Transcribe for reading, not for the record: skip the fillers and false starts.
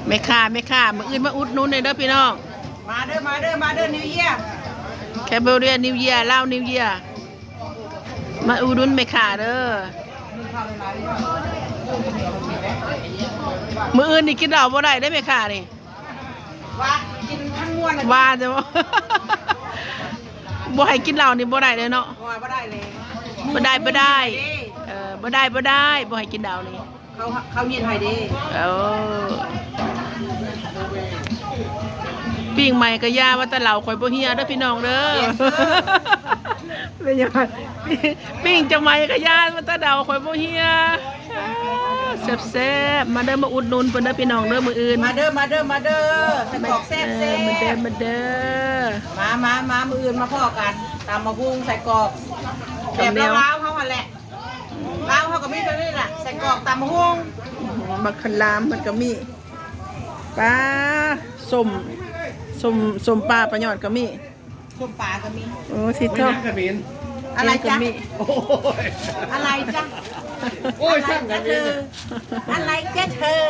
ไม่ค่ามืออื่นมาอุดหนุนในเด้อพี่น้องมาเด้อนิวเยียร์แคเบเรียนิวเยียร์เล่านิวเยียร์มาอุดหนุนไม่ค่าเด้อมืออื่นนี่กินเหล้าบ่ได้ได้ไม่ค่านี่ว่ากินทั้งม้วนว่าจะบ่บ่ให้กินเหล้านี่บ่ได้เลยเนาะบ่ได้เลยบ่ได้บ่ได้บ่ให้กินเหล้านี่เขาเย็นให้ดีปิ้งใหม่ก็ย่าว่าแต่เหล่าข่อยบ่เฮียเด้อพี่น้องเด้อเป็นยังไงปิ้งจังใหม่ก็ย่าว่าแต่เหล่าข่อยบ่เฮียแซ่บๆมาเด้อมาอุดหนุนเพิ่นเด้อพี่น้องเด้อมื้ออื่นมาเด้อใส่กรอกแซ่บมาเด้อมามื้ออื่นมาพ่อกันตามมาพุงใส่กรอกแบบลาวเฮาหั่นแหละลาวเฮาก็มีตัวนี้ล่ะใส่กรอกตามมาพุงบักขลามมันก็มีปลาส้มปลาปลาหยอดก็มีส้มปลาก็มีโอ้สิเท่าอะไรจ๊ะอะไรจ๊ะโอ้ยช่างกันเองอะไรจ๊ะเธอ